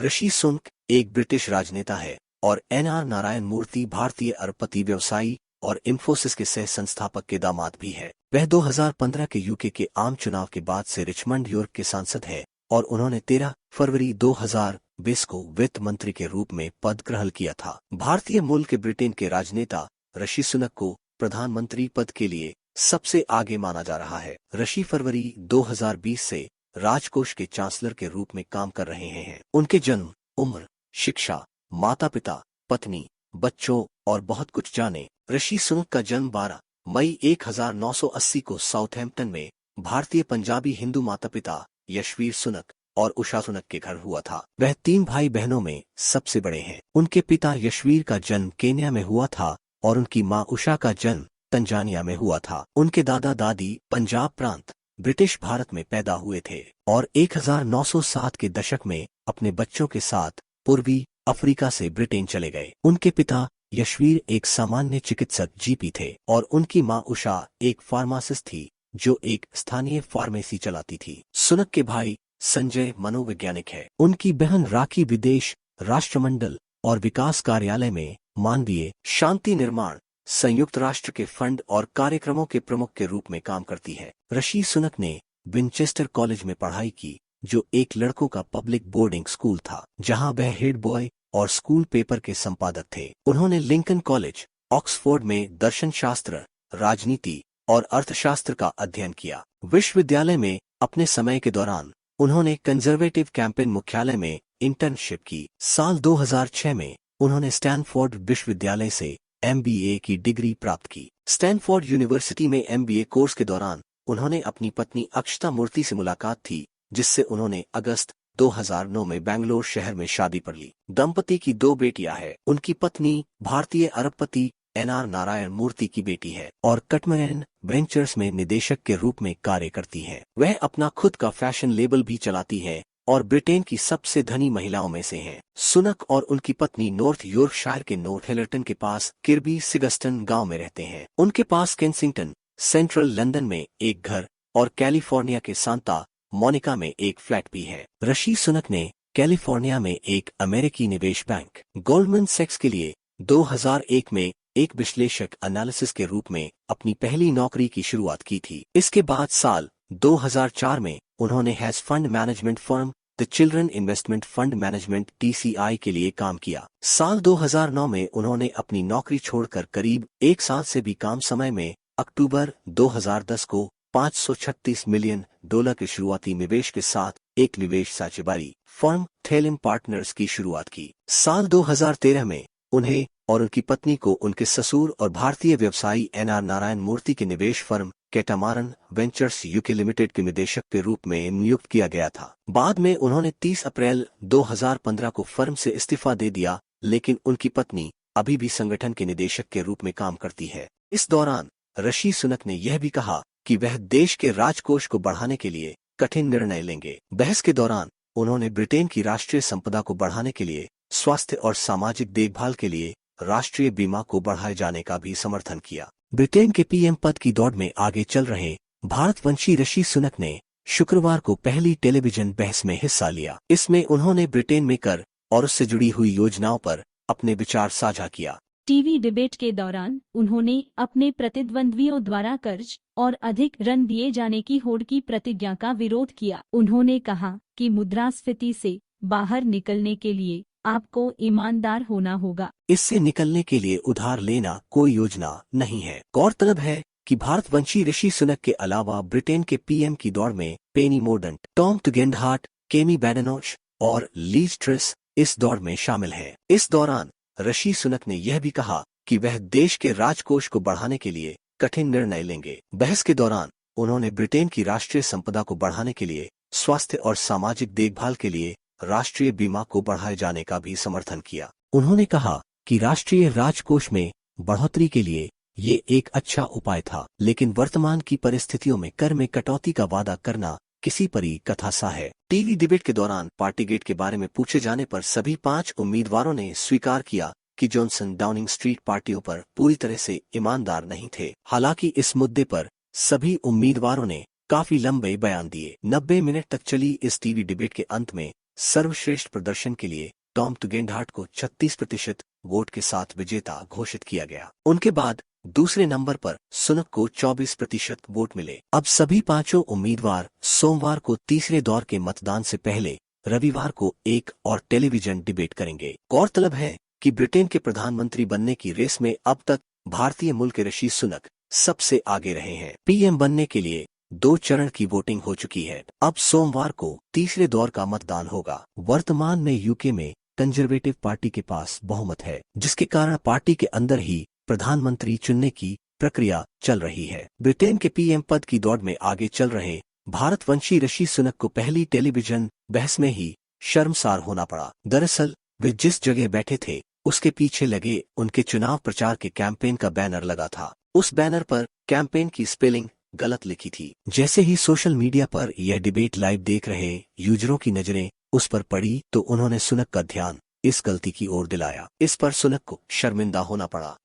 ऋषि सुनक एक ब्रिटिश राजनेता है और एनआर नारायण मूर्ति भारतीय अरबपति व्यवसायी और इन्फोसिस के सह संस्थापक के दामाद भी है। वह 2015 के यूके के आम चुनाव के बाद से रिचमंड यूरोप के सांसद है और उन्होंने 13 फरवरी 2020 को वित्त मंत्री के रूप में पद ग्रहण किया था। भारतीय मूल के ब्रिटेन के राजनेता ऋषि सुनक को प्रधानमंत्री पद के लिए सबसे आगे माना जा रहा है। ऋषि फरवरी 2020 से राजकोष के चांसलर के रूप में काम कर रहे हैं। उनके जन्म, उम्र, शिक्षा, माता पिता, पत्नी, बच्चों और बहुत कुछ जाने। ऋषि सुनक का जन्म 12 मई 1980 को साउथहैम्पटन में भारतीय पंजाबी हिंदू माता पिता यशवीर सुनक और उषा सुनक के घर हुआ था। वह 3 भाई बहनों में सबसे बड़े हैं। उनके पिता यशवीर का जन्म केन्या में हुआ था और उनकी मां उषा का जन्म तंजानिया में हुआ था। उनके दादा दादी पंजाब प्रांत ब्रिटिश भारत में पैदा हुए थे और 1907 के दशक में अपने बच्चों के साथ पूर्वी अफ्रीका से ब्रिटेन चले गए। उनके पिता यशवीर एक सामान्य चिकित्सक जीपी थे और उनकी मां उषा एक फार्मासिस्ट थी जो एक स्थानीय फार्मेसी चलाती थी। सुनक के भाई संजय मनोवैज्ञानिक है। उनकी बहन राखी विदेश राष्ट्रमंडल और विकास कार्यालय में मानवीय शांति निर्माण संयुक्त राष्ट्र के फंड और कार्यक्रमों के प्रमुख के रूप में काम करती है। ऋषि सुनक ने विनचेस्टर कॉलेज में पढ़ाई की जो एक लड़कों का पब्लिक बोर्डिंग स्कूल था जहां वह हेड बॉय और स्कूल पेपर के संपादक थे। उन्होंने लिंकन कॉलेज ऑक्सफोर्ड में दर्शन शास्त्र, राजनीति और अर्थशास्त्र का अध्ययन किया। विश्वविद्यालय में अपने समय के दौरान उन्होंने कंजर्वेटिव कैंपेन मुख्यालय में इंटर्नशिप की। साल 2006 में उन्होंने स्टैनफोर्ड विश्वविद्यालय से MBA की डिग्री प्राप्त की। स्टैनफोर्ड यूनिवर्सिटी में MBA कोर्स के दौरान उन्होंने अपनी पत्नी अक्षता मूर्ति से मुलाकात थी जिससे उन्होंने अगस्त 2009 में बेंगलोर शहर में शादी कर ली। दंपति की 2 बेटियां हैं। उनकी पत्नी भारतीय अरबपति एनआर नारायण मूर्ति की बेटी है और कटमैन वेंचर्स में निदेशक के रूप में कार्य करती है। वह अपना खुद का फैशन लेबल भी चलाती है और ब्रिटेन की सबसे धनी महिलाओं में से हैं। सुनक और उनकी पत्नी नॉर्थ यॉर्कशायर के नॉर्थहैम्पटन के पास किर्बी सिगस्टन गांव में रहते हैं। उनके पास केंसिंगटन, सेंट्रल लंदन में एक घर और कैलिफोर्निया के सांता मोनिका में एक फ्लैट भी है। ऋषि सुनक ने कैलिफोर्निया में एक अमेरिकी निवेश बैंक गोल्डमैन सैक्स के लिए 2001 में एक विश्लेषक एनालिसिस के रूप में अपनी पहली नौकरी की शुरुआत की थी। इसके बाद साल 2004 में उन्होंने hedge fund management firm the children investment fund management TCI के लिए काम किया। साल 2009 में उन्होंने अपनी नौकरी छोड़कर करीब 1 साल से भी कम समय में अक्टूबर 2010 को $536 मिलियन के शुरुआती निवेश के साथ एक निवेश साझेदारी फर्म थेलिम पार्टनर्स की शुरुआत की। साल 2013 में उन्हें और उनकी पत्नी को उनके ससुर और भारतीय व्यवसायी एनआर नारायण मूर्ति के निवेश firm catamaran ventures UK limited के निदेशक के रूप में नियुक्त किया गया था। बाद में उन्होंने 30 अप्रैल 2015 को फर्म से इस्तीफा दे दिया, लेकिन उनकी पत्नी अभी भी संगठन के निदेशक के रूप में काम करती है। इस दौरान ऋषि सुनक ने यह भी कहा कि वह देश के राजकोष को बढ़ाने के लिए कठिन निर्णय लेंगे। बहस के दौरान उन्होंने ब्रिटेन की राष्ट्रीय संपदा को बढ़ाने के लिए स्वास्थ्य और सामाजिक देखभाल के लिए राष्ट्रीय बीमा को बढ़ाए जाने का भी समर्थन किया। ब्रिटेन के PM पद की दौड़ में आगे चल रहे भारतवंशी ऋषि सुनक ने शुक्रवार को पहली टेलीविजन बहस में हिस्सा लिया। इसमें उन्होंने ब्रिटेन में कर और उससे जुड़ी हुई योजनाओं पर अपने विचार साझा किया। टीवी डिबेट के दौरान उन्होंने अपने प्रतिद्वंद्वियों द्वारा कर्ज और अधिक ऋण दिए जाने की होड़ की प्रतिज्ञा का विरोध किया। उन्होंने कहा कि मुद्रास्फीति से बाहर निकलने के लिए आपको ईमानदार होना होगा। इससे निकलने के लिए उधार लेना कोई योजना नहीं है। गौरतलब है कि भारतवंशी ऋषि सुनक के अलावा ब्रिटेन के PM की दौड़ में पेनी मोर्डेंट, टॉम टुगेंडहार्ट, केमी बैडेनॉच और लीज ट्रेस इस दौड़ में शामिल हैं। इस दौरान ऋषि सुनक ने यह भी कहा कि वह देश के राजकोष को बढ़ाने के लिए कठिन निर्णय लेंगे। बहस के दौरान उन्होंने ब्रिटेन की राष्ट्रीय संपदा को बढ़ाने के लिए स्वास्थ्य और सामाजिक देखभाल के लिए राष्ट्रीय बीमा को बढ़ाए जाने का भी समर्थन किया। उन्होंने कहा कि राष्ट्रीय राजकोष में बढ़ोतरी के लिए ये एक अच्छा उपाय था, लेकिन वर्तमान की परिस्थितियों में कर में कटौती का वादा करना किसी परी कथा सा है। टीवी डिबेट के दौरान पार्टीगेट के बारे में पूछे जाने पर सभी 5 उम्मीदवारों ने स्वीकार किया कि जॉनसन डाउनिंग स्ट्रीट पार्टियों पर पूरी तरह से ईमानदार नहीं थे। हालांकि इस मुद्दे पर सभी उम्मीदवारों ने काफी लंबे बयान दिए। 90 मिनट तक चली इस टीवी डिबेट के अंत में सर्वश्रेष्ठ प्रदर्शन के लिए टॉम टुगेंडहार्ट को 36% वोट के साथ विजेता घोषित किया गया। उनके बाद दूसरे नंबर पर सुनक को 24% वोट मिले। अब सभी पांचों उम्मीदवार सोमवार को तीसरे दौर के मतदान से पहले रविवार को एक और टेलीविजन डिबेट करेंगे। गौरतलब है कि ब्रिटेन के प्रधानमंत्री बनने की रेस में अब तक भारतीय मूल के ऋषि सुनक सबसे आगे रहे हैं। पीएम बनने के लिए 2 चरण की वोटिंग हो चुकी है। अब सोमवार को तीसरे दौर का मतदान होगा। वर्तमान में यूके में कंजर्वेटिव पार्टी के पास बहुमत है, जिसके कारण पार्टी के अंदर ही प्रधानमंत्री चुनने की प्रक्रिया चल रही है। ब्रिटेन के पीएम पद की दौड़ में आगे चल रहे भारतवंशी ऋषि सुनक को पहली टेलीविजन बहस में ही शर्मसार होना पड़ा। दरअसल वे जिस जगह बैठे थे उसके पीछे लगे उनके चुनाव प्रचार के कैंपेन का बैनर लगा था। उस बैनर पर कैंपेन की स्पेलिंग गलत लिखी थी। जैसे ही सोशल मीडिया पर यह डिबेट लाइव देख रहे यूजरों की नजरें उस पर पड़ी तो उन्होंने सुनक का ध्यान इस गलती की ओर दिलाया। इस पर सुनक को शर्मिंदा होना पड़ा।